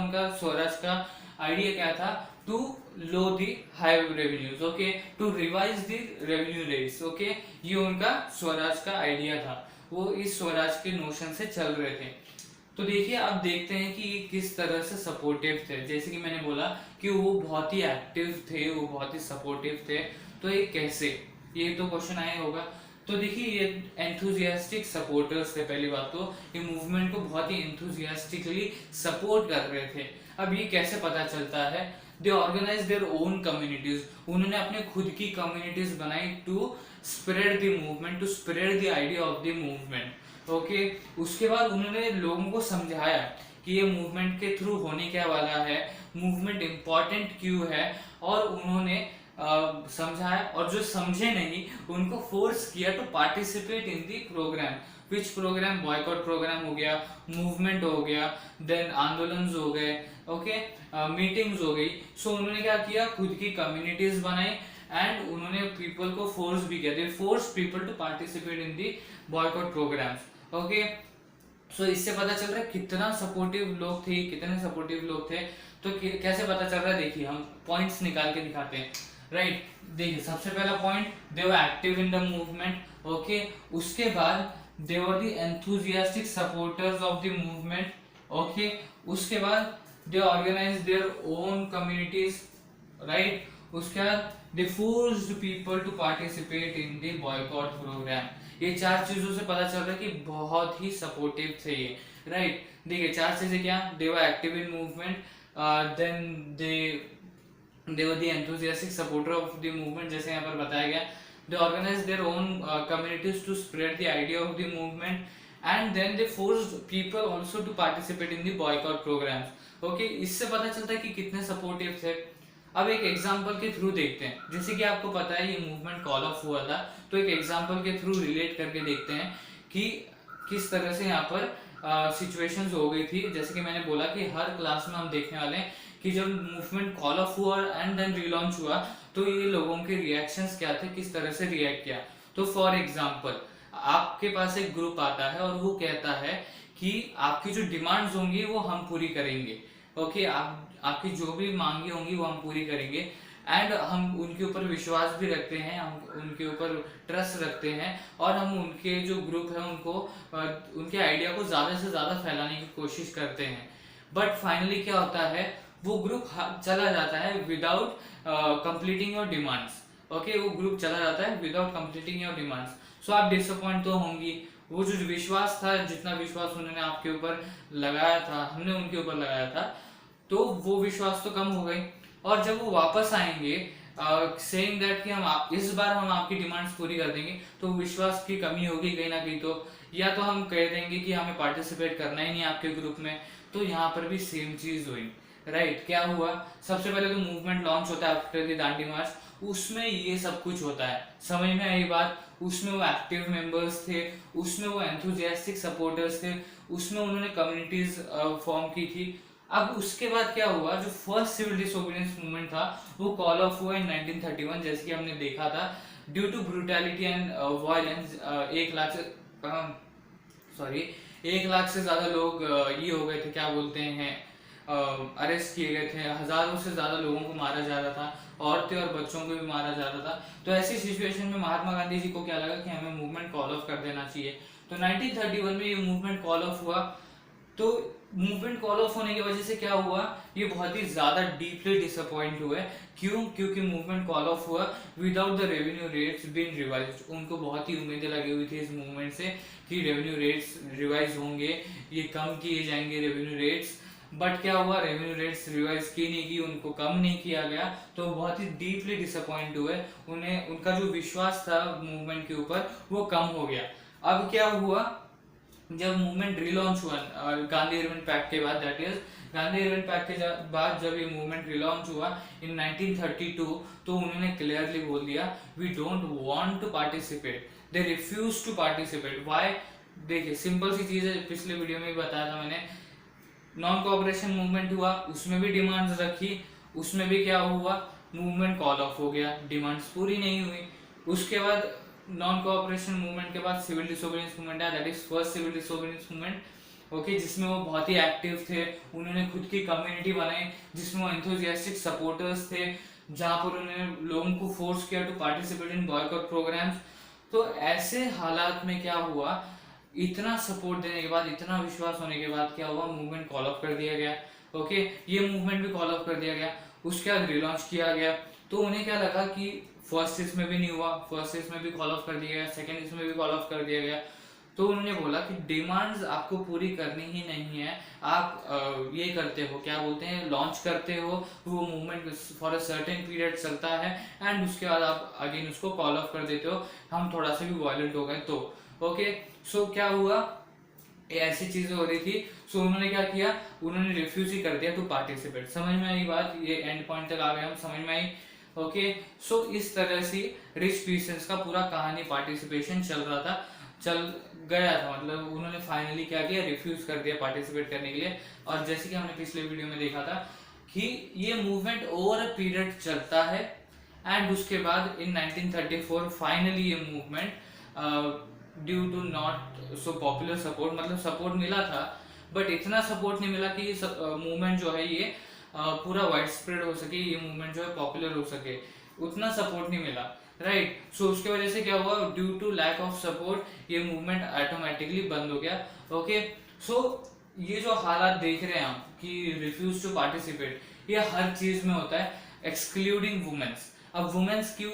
उनका स्वराज का आइडिया क्या था, to low the high revenues, okay, to revise the revenue rates, okay, ये उनका स्वराज का आइडिया था, वो इस स्वराज के नोशन से चल रहे थे। तो देखिए अब देखते हैं कि ये किस तरह से सपोर्टिव थे। जैसे कि मैंने बोला कि वो बहुत ही एक्टिव थे, वो बहुत ही सपोर्टिव थे, तो ये कैसे, ये तो क्वेश्चन आया होगा। तो देखिए ये एंथुजियास्टिक सपोर्टर्स थे, पहली बात तो ये मूवमेंट को बहुत ही एंथुजियास्टिकली सपोर्ट कर रहे थे। अब ये कैसे पता चलता है, they organise their own communities, उन्होंने अपने खुद की कम्युनिटीज बनाई to spread the movement, to spread the idea of the movement, okay. उसके बाद उन्होंने लोगों को समझाया कि ये मूवमेंट के थ्रू होने क्या वाला है, मूवमेंट इंपॉर्टेंट क्यों है, और उन्होंने समझाया, और जो समझे नहीं उनको फोर्स किया to participate in the program. Which program, boycott program हो गया, मूवमेंट हो गया, देन आंदोलन हो गए, ओके, मीटिंग्स हो गई। सो उन्होंने क्या किया, खुद की कम्युनिटीज बनाई एंड उन्होंने पीपल को फोर्स भी किया, they force people to participate in the boycott programmes, okay. So इससे पता चल रहा है कितना सपोर्टिव लोग थे, कितने सपोर्टिव लोग थे। तो कैसे पता चल रहा है, देखिए हम पॉइंट्स निकाल के दिखाते हैं, राइट। देखिए सबसे पहला point, they were active in the movement, okay. उसके बाद they were the enthusiastic supporters of the movement, okay. उसके बाद they organise their own communities, right. उसके बाद they forced people to participate in the boycott programme. ये चार चीजों से पता चल रहा है कि बहुत ही सपोर्टिव थे ये, राइट। देखिए चार चीजें क्या, they were active in movement, then they were the enthusiastic supporter of the movement, जैसे यहाँ पर बताया गया, they organized their own communities to spread the idea of the movement, and then they forced people also to participate in the boycott programs, okay। इससे पता चलता है कि कितने सपोर्टिव थे। अब एक एग्जाम्पल के थ्रू देखते हैं, जैसे कि आपको पता है ये मूवमेंट कॉल ऑफ हुआ था, तो एक एग्जाम्पल के थ्रू रिलेट करके देखते हैं कि किस तरह से यहाँ पर सिचुएशंस हो गई थी। जैसे कि मैंने बोला कि हर क्लास में हम देखने वाले हैं कि जब मूवमेंट कॉल ऑफ हुआ एंड देन रीलॉन्च हुआ तो ये लोगों के रिएक्शंस क्या थे, किस तरह से रिएक्ट किया। तो फॉर एग्जांपल आपके पास एक ग्रुप आता है और वो कहता है कि आपकी जो डिमांड्स होंगी वो हम पूरी करेंगे, ओके, आपकी जो भी मांगे होंगी वो हम पूरी करेंगे, एंड हम उनके ऊपर विश्वास भी रखते हैं, हम उनके ऊपर ट्रस्ट रखते हैं, और हम उनके जो ग्रुप है उनको उनके आइडिया को ज़्यादा से ज़्यादा फैलाने की कोशिश करते हैं। बट फाइनली क्या होता है, वो ग्रुप चला जाता है without completing your demands, okay, वो ग्रुप चला जाता है विदाउट कंप्लीटिंग योर डिमांड्स। सो आप डिसअपॉइंट तो होंगी, वो जो विश्वास था, जितना विश्वास उन्होंने आपके ऊपर लगाया था, हमने उनके ऊपर लगाया था, तो वो विश्वास तो कम हो गई। और जब वो वापस आएंगे सेइंग दैट कि इस बार हम आपकी डिमांड्स पूरी कर देंगे, तो विश्वास की कमी होगी कहीं ना कहीं। तो या तो हम कह देंगे कि हमें पार्टिसिपेट करना ही नहीं आपके ग्रुप में। तो यहाँ पर भी सेम चीज हुई, राइट। क्या हुआ, सबसे पहले तो मूवमेंट लॉन्च होता है आफ्टर द दांडी मार्च, उसमें ये सब कुछ होता है, समझ में आई बात। उसमें वो एक्टिव मेंबर्स थे, उसमें वो एंथुजियास्टिक सपोर्टर्स थे, उसमें उन्होंने कम्युनिटीज फॉर्म की थी। अब उसके बाद क्या हुआ, जो फर्स्ट सिविल डिसोबीडियंस मूवमेंट था वो कॉल ऑफ हुआ इन 1931, जैसे कि हमने देखा था, due to brutality and violence 1 lakh से ज्यादा लोग ये हो गए थे, क्या बोलते हैं, अरेस्ट किए गए थे, हजारों से ज्यादा लोगों को मारा जा रहा था, औरतें और बच्चों को भी मारा जा रहा था। तो ऐसी सिचुएशन में महात्मा गांधी जी को क्या लगा कि हमें मूवमेंट कॉल ऑफ कर देना चाहिए। तो 1931 में ये मूवमेंट कॉल ऑफ हुआ। तो मूवमेंट कॉल ऑफ होने की वजह से क्या हुआ, ये बहुत ही ज्यादा डीपली डिसअपॉइंट हुए। क्यों, क्योंकि मूवमेंट कॉल ऑफ हुआ without the revenue rates been revised. उनको बहुत ही उम्मीदें लगी हुई थी इस मूवमेंट से कि रेवेन्यू रेट्स रिवाइज होंगे, ये कम किए जाएंगे रेवेन्यू रेट्स। बट क्या हुआ, रेवेन्यू रेट्स रिवाइज की नहीं की, उनको कम नहीं किया गया, तो बहुत ही डीपली डिसअपॉइंट हुए। उन्हें उनका जो विश्वास था मूवमेंट के ऊपर वो कम हो गया। अब क्या हुआ, जब मूवमेंट रिलॉन्च हुआ गांधी इरविन पैक्ट के बाद, that is Gandhi Irwin pact के बाद जब ये मूवमेंट रिलॉन्च हुआ इन 1932, तो उन्होंने क्लियरली बोल दिया we don't want to participate, they refuse to participate. Why, देखिए सिंपल सी चीज है, पिछले वीडियो में भी बताया था मैंने। नॉन कोऑपरेशन मूवमेंट हुआ, उसमें भी डिमांड्स रखी, उसमें भी क्या हुआ, मूवमेंट कॉल ऑफ हो गया, डिमांड्स पूरी नहीं हुई। उसके बाद नॉन कोऑपरेशन मूवमेंट के बाद सिविल डिसोबीडियंस मूवमेंट आया, that is first civil disobedience movement, okay, जिसमें वो बहुत ही एक्टिव थे। उन्होंने खुद की कम्युनिटी बनाई जिसमें वो एंथुजियास्टिक सपोर्टर्स थे, जहाँ पर उन्होंने लोगों को फोर्स किया to participate in boycott programs. तो ऐसे हालात में क्या हुआ, इतना सपोर्ट देने के बाद, इतना विश्वास होने के बाद क्या हुआ, मूवमेंट कॉल ऑफ कर दिया गया। ओके, ये मूवमेंट भी कॉल ऑफ कर दिया गया, उसके बाद रिलॉन्च किया गया। तो उन्हें क्या लगा कि फर्स्ट इसमें भी नहीं हुआ, फर्स्ट इसमें भी कॉल ऑफ कर दिया गया, सेकंड इसमें भी कॉल ऑफ कर दिया गया। तो उन्होंने बोला कि डिमांड्स आपको पूरी करनी ही नहीं है, आप ये करते हो, क्या बोलते हैं, लॉन्च करते हो, वो movement for a certain period चलता है एंड उसके बाद आप अगेन उसको कॉल ऑफ कर देते हो, हम थोड़ा सा भी वायलेंट हो गए तो। ओके, सो क्या हुआ, ऐसी चीजें हो रही थी। सो उन्होंने क्या किया, उन्होंने रिफ्यूज ही कर दिया टू पार्टिसिपेट। समझ में आई बात, ये एंड पॉइंट तक आ गए हम, समझ में आई। ओके, सो इस तरह से रिच पीसेंस का पूरा कहानी पार्टिसिपेशन चल रहा था, चल गया था। मतलब उन्होंने फाइनली क्या किया, रिफ्यूज कर दिया पार्टिसिपेट करने के लिए। और जैसे कि हमने पिछले वीडियो में देखा था कि ये मूवमेंट ओवर अ पीरियड चलता है एंड उसके बाद इन 1934 फाइनली ये movement due to not so popular support, मतलब सपोर्ट मिला था बट इतना सपोर्ट नहीं मिला कि मूवमेंट जो है ये पूरा वाइड स्प्रेड हो सके, ये मूवमेंट जो है पॉपुलर हो सके, उतना सपोर्ट नहीं मिला। राइट, सो उसके वजह से क्या हुआ, due to lack of support ये मूवमेंट ऑटोमेटिकली बंद हो गया। ओके, सो ये जो हालात देख रहे हैं हम कि रिफ्यूज टू पार्टिसिपेट, ये हर चीज में होता है एक्सक्लूडिंग वुमेन्स। अब वुमेन्स क्यों,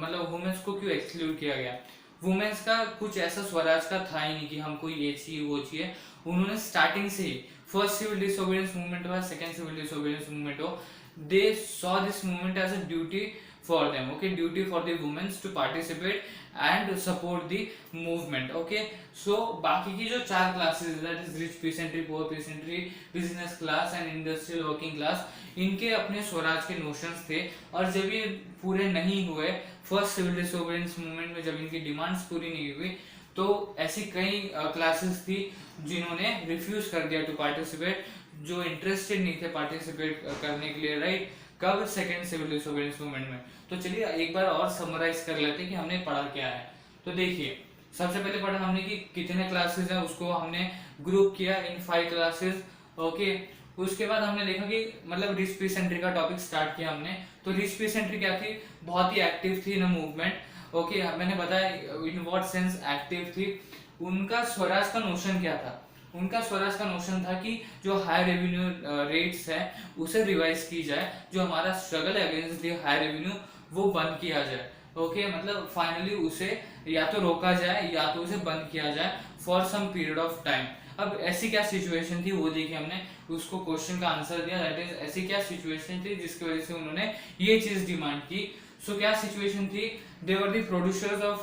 मतलब वुमेन्स को क्यों एक्सक्लूड किया गया, वुमेन्स का कुछ ऐसा स्वराज का था ही नहीं कि हमको ये चाहिए वो चाहिए। उन्होंने स्टार्टिंग से ही, फर्स्ट सिविल डिसोबीडियंस मूवमेंट हो, सेकंड सिविल डिसोबीडियंस मूवमेंट हो, they saw this movement as a duty for them, okay, duty for the women to participate and support the movement. Okay, so बाकी की जो चार classes, that is rich peasantry, poor peasantry, business class and industrial working class, इनके अपने स्वराज के notions थे। और जब ये पूरे नहीं हुए फर्स्ट सिविल डिसोबीडियंस मूवमेंट में, जब इनकी डिमांड्स पूरी नहीं हुई, तो ऐसी कई क्लासेस थी जिन्होंने रिफ्यूज कर दिया टू पार्टिसिपेट, जो इंटरेस्टेड नहीं थे पार्टिसिपेट करने के लिए। राइट, कब, सेकेंड सिविल डिसोबीडियंस मूवमेंट में। तो चलिए एक बार और समराइज कर लेते हैं कि हमने पढ़ा क्या है। तो देखिए, सबसे पहले पढ़ा हमने कि कितने क्लासेस हैं, उसको हमने ग्रुप किया इन 5 क्लासेस। ओके, उसके बाद हमने देखा कि मतलब रिच पीसेंट्री का टॉपिक स्टार्ट किया हमने। तो रिच पीसेंट्री क्या थी, बहुत ही एक्टिव थी इन मूवमेंट। ओके, मैंने बताया इन व्हाट सेंस एक्टिव थी। उनका स्वराज का नोशन क्या था, उनका स्वराज का नोशन था कि जो हाई रेवेन्यू रेट्स है उसे रिवाइज की जाए, जो हमारा स्ट्रगल है अगेंस्ट द हाई रेवेन्यू वो बंद किया जाए। ओके, मतलब फाइनली उसे या तो रोका जाए या तो उसे बंद किया जाए for some period of time. अब ऐसी क्या सिचुएशन थी वो देखी हमने, उसको क्वेश्चन का आंसर दिया, दैट इज ऐसी क्या सिचुएशन थी जिसकी वजह से उन्होंने ये चीज डिमांड की। सो क्या सिचुएशन थी, they were the producers of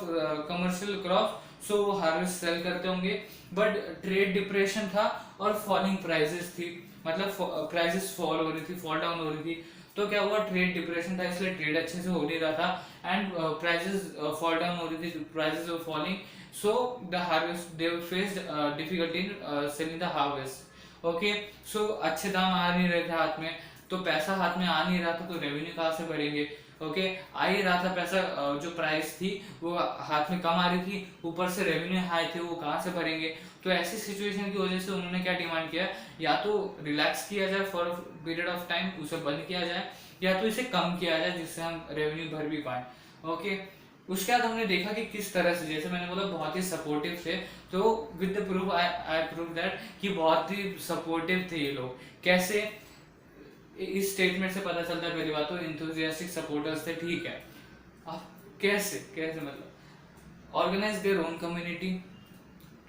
commercial crop, so वो हार्वेस्ट सेल करते होंगे, बट ट्रेड डिप्रेशन था और फॉलिंग प्राइसेस थी, मतलब प्राइसेस फॉल हो रही थी, फॉल डाउन हो रही थी। तो क्या हुआ, ट्रेड डिप्रेशन था, इसलिए ट्रेड अच्छे से हो नहीं रहा था एंड प्राइसेस फॉल डाउन हो रही थी, prices were falling, so the harvest they faced difficulty in selling the harvest. Okay, so अच्छे दाम आ नहीं रहे थे हाथ में, तो पैसा हाथ में आ नहीं रहा था, तो रेवेन्यू कहाँ से बढ़ेंगे। ओके, आ ही रहा था पैसा, जो प्राइस थी वो हाथ में कम आ रही थी, ऊपर से रेवेन्यू हाई थे, वो कहाँ से भरेंगे। तो ऐसी सिचुएशन की वजह से उन्होंने क्या डिमांड किया, या तो रिलैक्स किया जाए फॉर पीरियड ऑफ टाइम, उसे बंद किया जाए, या तो इसे कम किया जाए जिससे हम रेवेन्यू भर भी पाए। ओके, उसके बाद हमने देखा कि किस तरह से, जैसे मैंने बोला बहुत ही सपोर्टिव थे, तो with the proof I prove that कि बहुत ही सपोर्टिव थे ये लोग। कैसे, इस स्टेटमेंट से पता चलता है, पहली बात तो इंथुजियास्टिक सपोर्टर्स थे, ठीक है। अब कैसे कैसे मतलब ऑर्गेनाइज देयर ओन कम्युनिटी,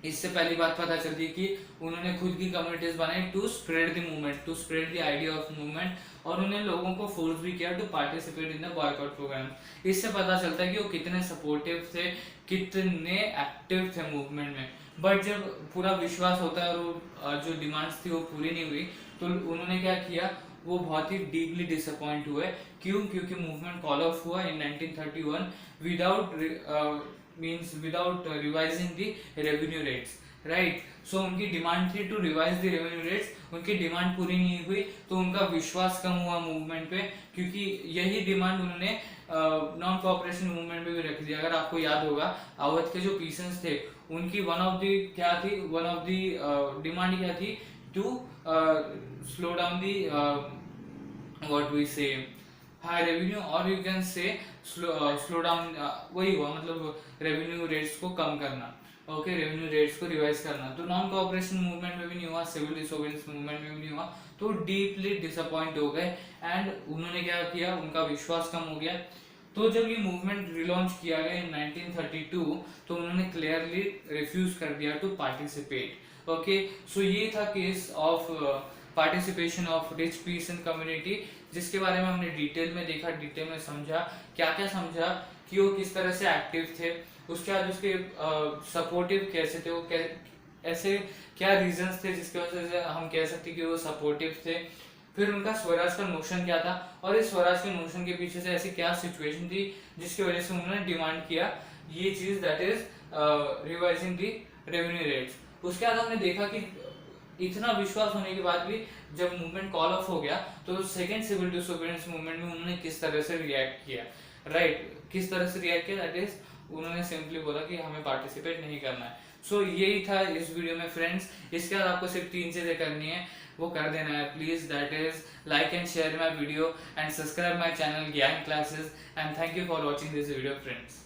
इससे पहली बात पता चलती है कि उन्होंने खुद की कम्युनिटीज बनाई to spread the movement, to spread the idea of movement, और उन्होंने लोगों को फोर्स भी किया to participate in the boycott program. इससे पता चलता है कि वो कितने सपोर्टिव थे, कितने एक्टिव थे मूवमेंट में। बट जब पूरा विश्वास होता है और जो डिमांड्स थी वो पूरी नहीं हुई, तो उन्होंने क्या किया, वो बहुत ही डीपली डिसअपॉइंट हुए। क्यों, क्योंकि मूवमेंट कॉल ऑफ हुआ in 1931 without without revising the revenue rates. Right, so उनकी डिमांड थी to revise the revenue rates, उनकी डिमांड पूरी नहीं हुई, तो उनका विश्वास कम हुआ मूवमेंट पे, क्योंकि यही डिमांड उन्होंने नॉन कोऑपरेशन मूवमेंट में भी रख दिया। अगर आपको याद होगा, अवध के जो पीसेंट्स थे उनकी वन ऑफ द डिमांड क्या थी, to slow down the what we say high revenue, और you can say slow down, वही हुआ मतलब रेवेन्यू रेट्स को कम करना, ओके, रेवेन्यू रेट्स को रिवाइज करना। तो नॉन कोऑपरेशन मूवमेंट में भी नहीं हुआ, सिविल डिसोबीडियंस मूवमेंट में भी नहीं हुआ, तो डीपली डिसअपॉइंट हो गए एंड उन्होंने क्या किया, उनका विश्वास कम हो गया। तो जब ये मूवमेंट रिलॉन्च किया गया इन 1932, तो उन्होंने क्लियरली रिफ्यूज कर दिया टू पार्टिसिपेट, ओके। सो ये था case of participation of rich peasant community, जिसके बारे में हमने डिटेल में देखा, डिटेल में समझा, क्या क्या समझा कि वो किस तरह से एक्टिव थे, उसके बाद उसके सपोर्टिव कैसे थे, वो ऐसे क्या रीजंस थे जिसकी वजह से हम कह सकते कि वो सपोर्टिव थे। फिर उनका स्वराज का नोशन क्या था, और इस स्वराज के नोशन के पीछे से ऐसी क्या सिचुएशन थी जिसकी वजह से उन्होंने डिमांड किया ये चीज, that is revising the revenue rates. उसके बाद हमने देखा कि इतना विश्वास होने के बाद भी जब मूवमेंट कॉल ऑफ हो गया, तो सेकेंड सिविल डिसोबीडियंस मूवमेंट में उन्होंने किस तरह से रिएक्ट किया, राइट, किस तरह से रिएक्ट किया, दैट इज उन्होंने सिंपली बोला कि हमें पार्टिसिपेट नहीं करना है। सो यही था इस वीडियो में फ्रेंड्स। इसके बाद आपको सिर्फ 3 चीजें करनी है, वो कर देना है please, that is like and share my video and subscribe my channel Gyan classes, and thank you for watching this video friends.